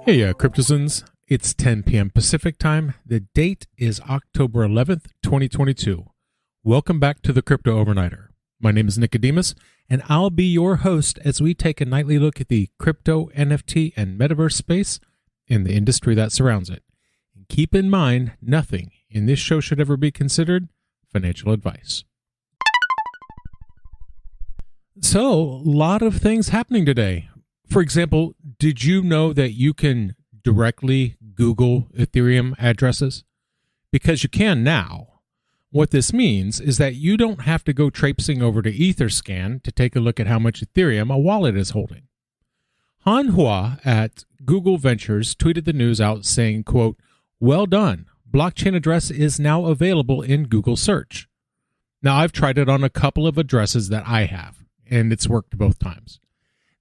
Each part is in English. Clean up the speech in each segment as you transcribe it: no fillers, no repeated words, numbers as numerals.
Heya Cryptozens, it's 10 p.m. Pacific time. The date is October 11th, 2022. Welcome back to the Crypto Overnighter. My name is Nikodemus, and I'll be your host as we take a nightly look at the crypto, NFT, and Metaverse space and the industry that surrounds it. And keep in mind, nothing in this show should ever be considered financial advice. So, a lot of things happening today. For example, did you know that you can directly Google Ethereum addresses? Because you can now. What this means is that you don't have to go traipsing over to Etherscan to take a look at how much Ethereum a wallet is holding. Han Hua at Google Ventures tweeted the news out saying, quote, "Well done. Blockchain address is now available in Google search." Now, I've tried it on a couple of addresses that I have, and it's worked both times.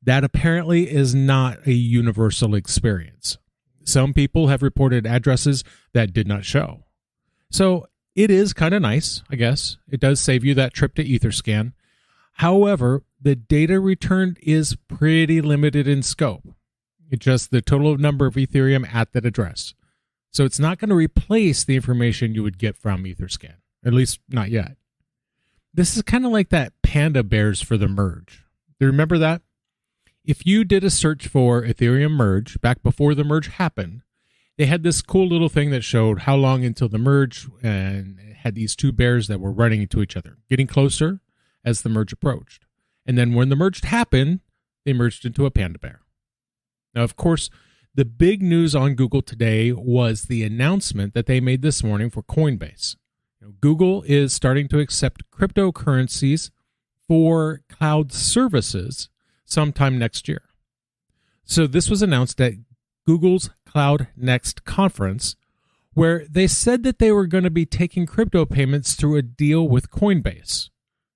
That apparently is not a universal experience. Some people have reported addresses that did not show. So it is kind of nice, I guess. It does save you that trip to Etherscan. However, the data returned is pretty limited in scope. It's just the total number of Ethereum at that address. So it's not going to replace the information you would get from Etherscan, at least not yet. This is kind of like that panda bears for the merge. Do you remember that? If you did a search for Ethereum merge back before the merge happened, they had this cool little thing that showed how long until the merge, and it had these two bears that were running into each other, getting closer as the merge approached. And then when the merge happened, they merged into a panda bear. Now, of course, the big news on Google today was the announcement that they made this morning for Coinbase. Google is starting to accept cryptocurrencies for cloud services sometime next year. So this was announced at Google's Cloud Next conference, where they said that they were going to be taking crypto payments through a deal with Coinbase.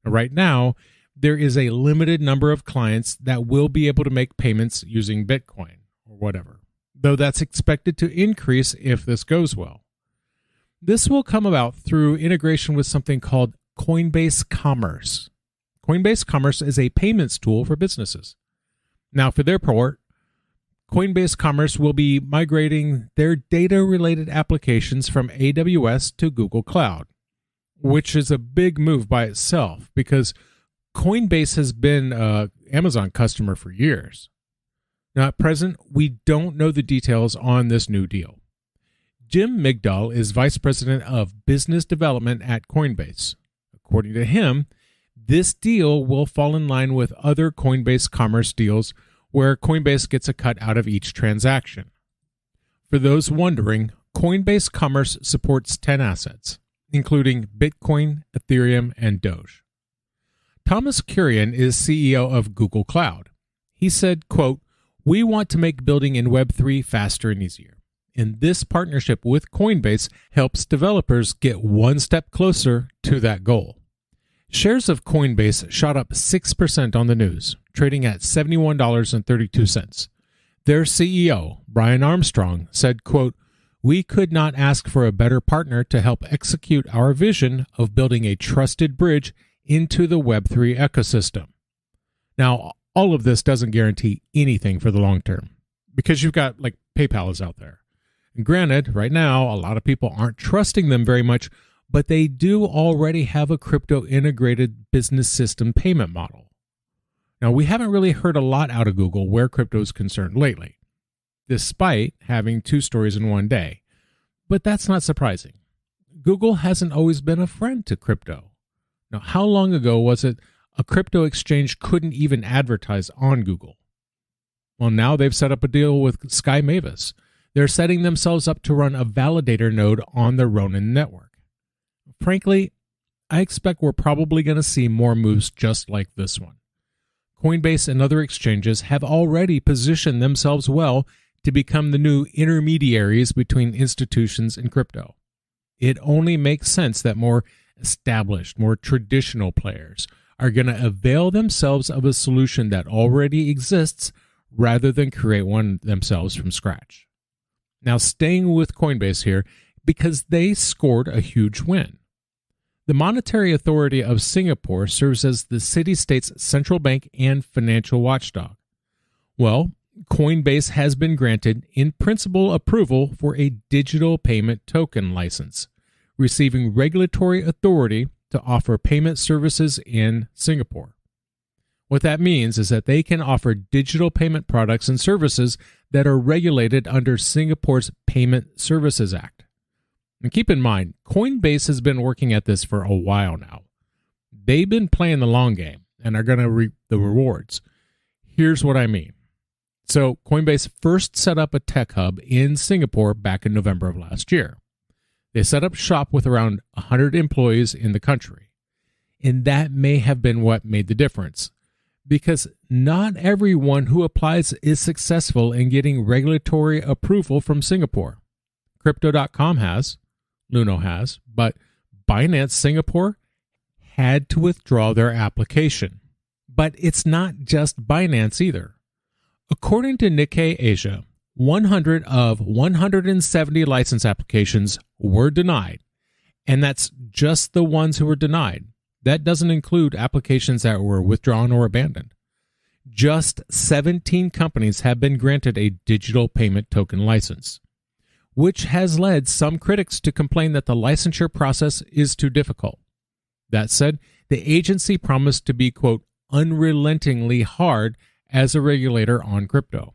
Right now, there is a limited number of clients that will be able to make payments using Bitcoin or whatever, though that's expected to increase if this goes well. This will come about through integration with something called Coinbase Commerce. Coinbase Commerce is a payments tool for businesses. Now, for their part, Coinbase Commerce will be migrating their data-related applications from AWS to Google Cloud, which is a big move by itself because Coinbase has been an Amazon customer for years. Now, at present, we don't know the details on this new deal. Jim Migdal is Vice President of Business Development at Coinbase. According to him, this deal will fall in line with other Coinbase Commerce deals where Coinbase gets a cut out of each transaction. For those wondering, Coinbase Commerce supports 10 assets, including Bitcoin, Ethereum, and Doge. Thomas Kurian is CEO of Google Cloud. He said, quote, "We want to make building in Web3 faster and easier. And this partnership with Coinbase helps developers get one step closer to that goal." Shares of Coinbase shot up 6% on the news, trading at $71.32. Their CEO, Brian Armstrong, said, quote, "We could not ask for a better partner to help execute our vision of building a trusted bridge into the Web3 ecosystem." Now, all of this doesn't guarantee anything for the long term because you've got like PayPal is out there. And granted, right now, a lot of people aren't trusting them very much, but they do already have a crypto-integrated business system payment model. Now, we haven't really heard a lot out of Google where crypto is concerned lately, despite having two stories in one day. But that's not surprising. Google hasn't always been a friend to crypto. Now, how long ago was it a crypto exchange couldn't even advertise on Google? Well, now they've set up a deal with Sky Mavis. They're setting themselves up to run a validator node on the Ronin network. Frankly, I expect we're probably going to see more moves just like this one. Coinbase and other exchanges have already positioned themselves well to become the new intermediaries between institutions and crypto. It only makes sense that more established, more traditional players are going to avail themselves of a solution that already exists rather than create one themselves from scratch. Now, staying with Coinbase here, because they scored a huge win. The Monetary Authority of Singapore serves as the city-state's central bank and financial watchdog. Well, Coinbase has been granted in-principle approval for a digital payment token license, receiving regulatory authority to offer payment services in Singapore. What that means is that they can offer digital payment products and services that are regulated under Singapore's Payment Services Act. And keep in mind, Coinbase has been working at this for a while now. They've been playing the long game and are going to reap the rewards. Here's what I mean. So Coinbase first set up a tech hub in Singapore back in November of last year. They set up shop with around 100 employees in the country. And that may have been what made the difference, because not everyone who applies is successful in getting regulatory approval from Singapore. Crypto.com has, Luno has, but Binance Singapore had to withdraw their application. But it's not just Binance either. According to Nikkei Asia, 100 of 170 license applications were denied, and that's just the ones who were denied. That doesn't include applications that were withdrawn or abandoned. Just 17 companies have been granted a digital payment token license, which has led some critics to complain that the licensure process is too difficult. That said, the agency promised to be, quote, unrelentingly hard as a regulator on crypto.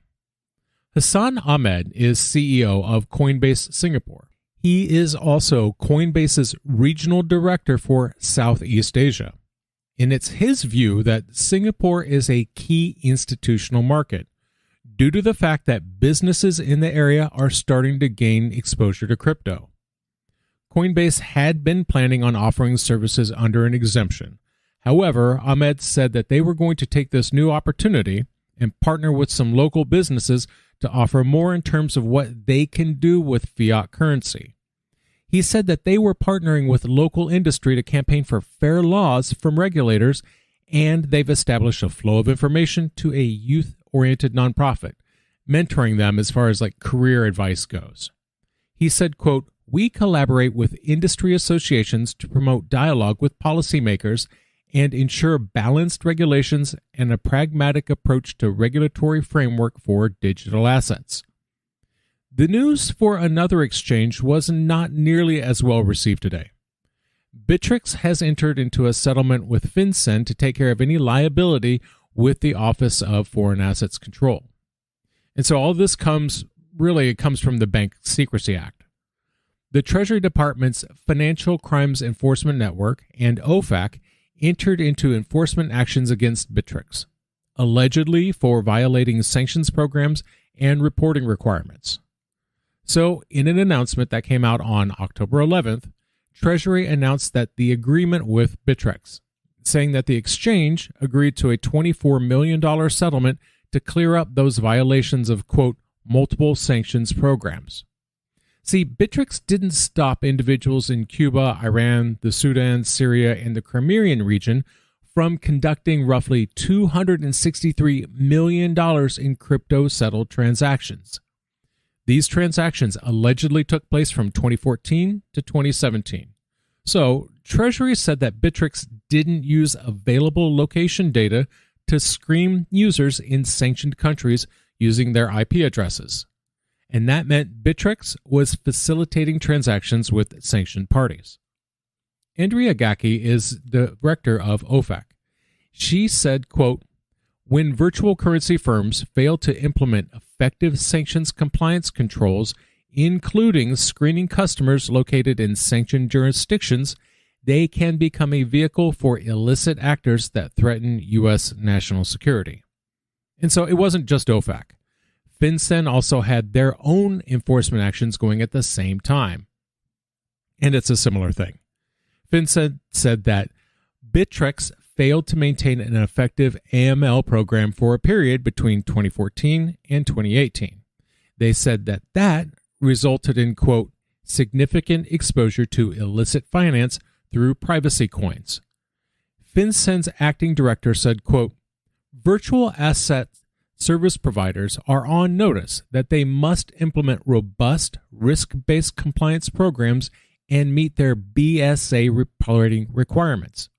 Hassan Ahmed is CEO of Coinbase Singapore. He is also Coinbase's regional director for Southeast Asia. And it's his view that Singapore is a key institutional market due to the fact that businesses in the area are starting to gain exposure to crypto. Coinbase had been planning on offering services under an exemption. However, Ahmed said that they were going to take this new opportunity and partner with some local businesses to offer more in terms of what they can do with fiat currency. He said that they were partnering with local industry to campaign for fair laws from regulators, and they've established a flow of information to a youth-oriented nonprofit, mentoring them as far as career advice goes. He said, quote, we collaborate with industry associations to promote dialogue with policymakers and ensure balanced regulations and a pragmatic approach to regulatory framework for digital assets. The news for another exchange was not nearly as well received today. Bittrex has entered into a settlement with FinCEN to take care of any liability with the Office of Foreign Assets Control. And so all this comes from the Bank Secrecy Act. The Treasury Department's Financial Crimes Enforcement Network and OFAC entered into enforcement actions against Bittrex, allegedly for violating sanctions programs and reporting requirements. So, in an announcement that came out on October 11th, Treasury announced that the agreement with Bittrex, saying that the exchange agreed to a $24 million settlement to clear up those violations of, quote, multiple sanctions programs. See, Bittrex didn't stop individuals in Cuba, Iran, the Sudan, Syria, and the Crimean region from conducting roughly $263 million in crypto-settled transactions. These transactions allegedly took place from 2014 to 2017. So, Treasury said that Bittrex didn't use available location data to screen users in sanctioned countries using their IP addresses. And that meant Bittrex was facilitating transactions with sanctioned parties. Andrea Gacki is the director of OFAC. She said, quote, when virtual currency firms fail to implement effective sanctions compliance controls, including screening customers located in sanctioned jurisdictions, they can become a vehicle for illicit actors that threaten U.S. national security. And so it wasn't just OFAC. FinCEN also had their own enforcement actions going at the same time. And it's a similar thing. FinCEN said that Bittrex failed to maintain an effective AML program for a period between 2014 and 2018. They said that resulted in, quote, significant exposure to illicit finance through privacy coins. FinCEN's acting director said, quote, virtual asset service providers are on notice that they must implement robust risk-based compliance programs and meet their BSA reporting requirements.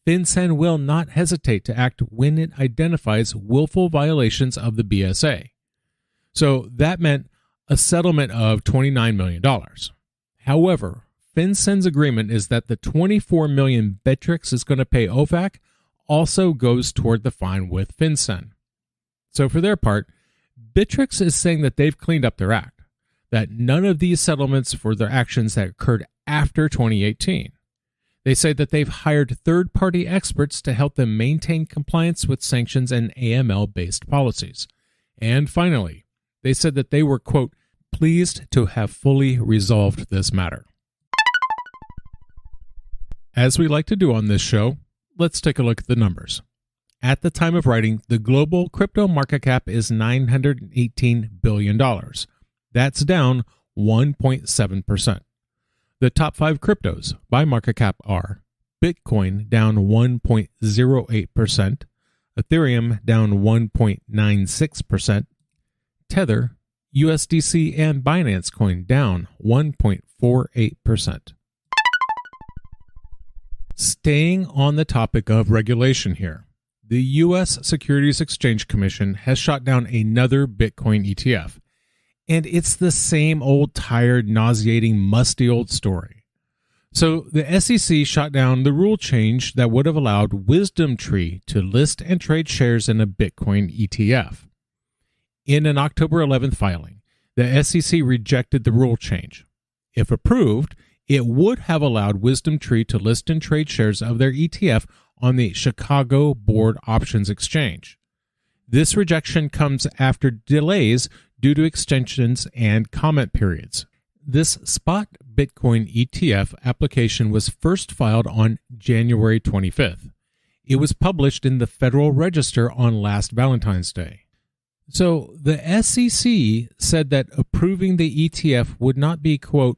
FinCEN will not hesitate to act when it identifies willful violations of the BSA. So that meant a settlement of $29 million. However, FinCEN's agreement is that the $24 million Bittrex is going to pay OFAC also goes toward the fine with FinCEN. So for their part, Bittrex is saying that they've cleaned up their act, that none of these settlements for their actions that occurred after 2018. They say that they've hired third-party experts to help them maintain compliance with sanctions and AML-based policies. And finally, they said that they were, quote, pleased to have fully resolved this matter. As we like to do on this show, let's take a look at the numbers. At the time of writing, the global crypto market cap is $918 billion. That's down 1.7%. The top 5 cryptos by market cap are Bitcoin down 1.08%, Ethereum down 1.96%, Tether, USDC, and Binance Coin down 1.48%. Staying on the topic of regulation here, the U.S. Securities Exchange Commission has shot down another Bitcoin ETF. And it's the same old, tired, nauseating, musty old story. So the SEC shot down the rule change that would have allowed WisdomTree to list and trade shares in a Bitcoin ETF. In an October 11th filing, the SEC rejected the rule change. If approved, it would have allowed WisdomTree to list and trade shares of their ETF on the Chicago Board Options Exchange. This rejection comes after delays due to extensions and comment periods. This spot Bitcoin ETF application was first filed on January 25th. It was published in the Federal Register on last Valentine's Day. So the SEC said that approving the ETF would not be, quote,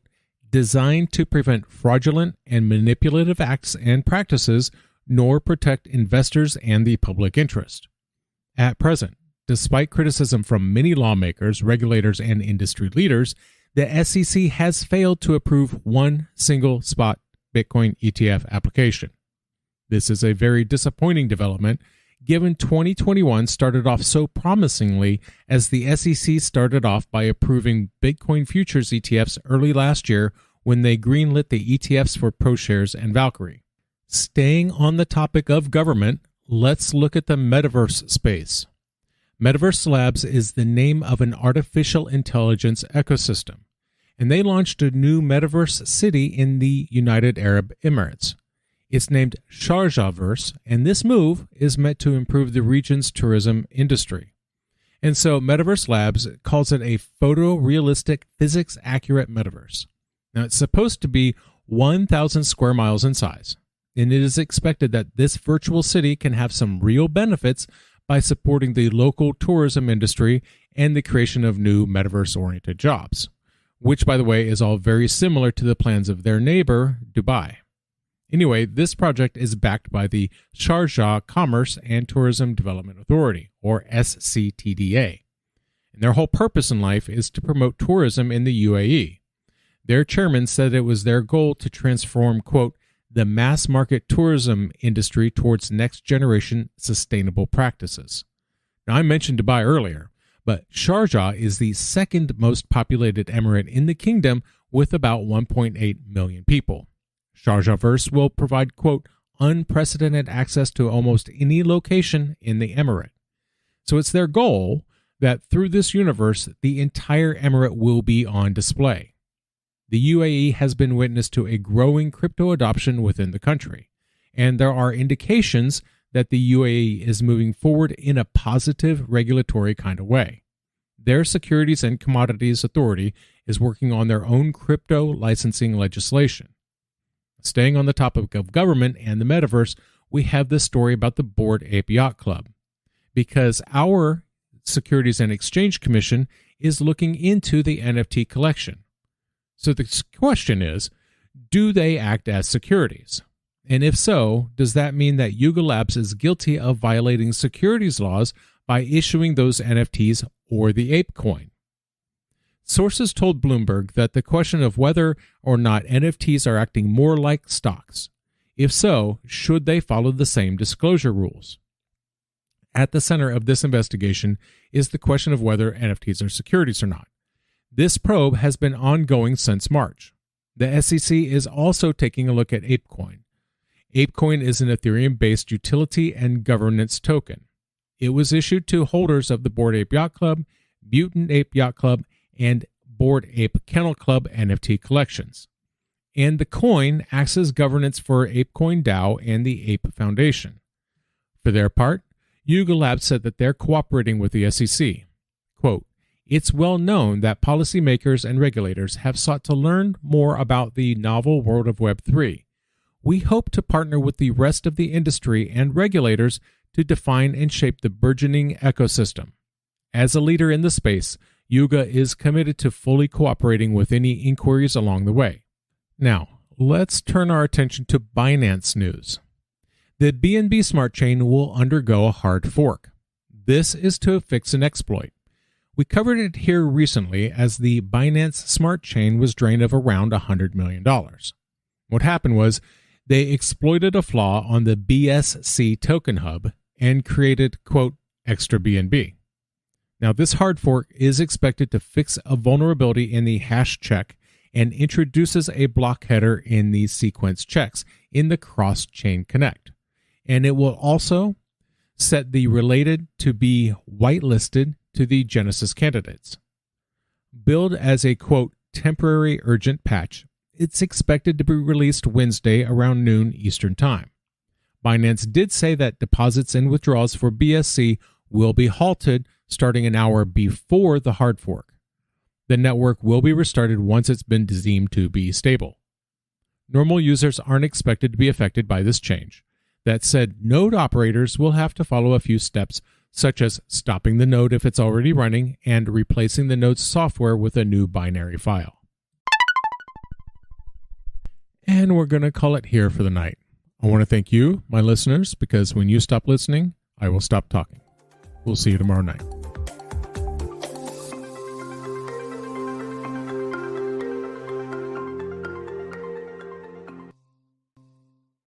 designed to prevent fraudulent and manipulative acts and practices, nor protect investors and the public interest. At present, despite criticism from many lawmakers, regulators, and industry leaders, the SEC has failed to approve one single spot Bitcoin ETF application. This is a very disappointing development, given 2021 started off so promisingly as the SEC started off by approving Bitcoin futures ETFs early last year when they greenlit the ETFs for ProShares and Valkyrie. Staying on the topic of government, let's look at the Metaverse space. Metaverse Labs is the name of an artificial intelligence ecosystem, and they launched a new Metaverse city in the United Arab Emirates. It's named Sharjahverse, and this move is meant to improve the region's tourism industry. And so Metaverse Labs calls it a photorealistic, physics-accurate metaverse. Now, it's supposed to be 1,000 square miles in size, and it is expected that this virtual city can have some real benefits by supporting the local tourism industry and the creation of new metaverse-oriented jobs, which, by the way, is all very similar to the plans of their neighbor, Dubai. Anyway, this project is backed by the Sharjah Commerce and Tourism Development Authority, or SCTDA. And their whole purpose in life is to promote tourism in the UAE. Their chairman said it was their goal to transform, quote, the mass market tourism industry towards next-generation sustainable practices. Now, I mentioned Dubai earlier, but Sharjah is the second most populated emirate in the kingdom with about 1.8 million people. Sharjahverse will provide, quote, unprecedented access to almost any location in the emirate. So it's their goal that through this universe, the entire emirate will be on display. The UAE has been witness to a growing crypto adoption within the country, and there are indications that the UAE is moving forward in a positive regulatory kind of way. Their Securities and Commodities Authority is working on their own crypto licensing legislation. Staying on the topic of government and the metaverse, we have this story about the Bored Ape Yacht Club, because our Securities and Exchange Commission is looking into the NFT collection. So the question is, do they act as securities? And if so, does that mean that Yuga Labs is guilty of violating securities laws by issuing those NFTs or the ape coin? Sources told Bloomberg that the question of whether or not NFTs are acting more like stocks If so, should they follow the same disclosure rules? At the center of this investigation is the question of whether NFTs are securities or not. This probe has been ongoing since March. The SEC is also taking a look at ApeCoin. ApeCoin is an Ethereum-based utility and governance token. It was issued to holders of the Bored Ape Yacht Club, Mutant Ape Yacht Club, and Bored Ape Kennel Club NFT collections. And the coin acts as governance for ApeCoin DAO and the Ape Foundation. For their part, Yuga Labs said that they're cooperating with the SEC. Quote, "It's well known that policymakers and regulators have sought to learn more about the novel world of Web3. We hope to partner with the rest of the industry and regulators to define and shape the burgeoning ecosystem. As a leader in the space, Yuga is committed to fully cooperating with any inquiries along the way." Now, let's turn our attention to Binance news. The BNB smart chain will undergo a hard fork. This is to fix an exploit. We covered it here recently as the Binance smart chain was drained of around $100 million. What happened was they exploited a flaw on the BSC token hub and created, quote, extra BNB. Now, this hard fork is expected to fix a vulnerability in the hash check and introduces a block header in the sequence checks in the cross-chain connect. And it will also set the related to be whitelisted to the Genesis candidates. Billed as a, quote, temporary urgent patch, it's expected to be released Wednesday around noon Eastern Time. Binance did say that deposits and withdrawals for BSC will be halted starting an hour before the hard fork. The network will be restarted once it's been deemed to be stable. Normal users aren't expected to be affected by this change. That said, node operators will have to follow a few steps, such as stopping the node if it's already running and replacing the node's software with a new binary file. And we're going to call it here for the night. I want to thank you, my listeners, because when you stop listening, I will stop talking. We'll see you tomorrow night.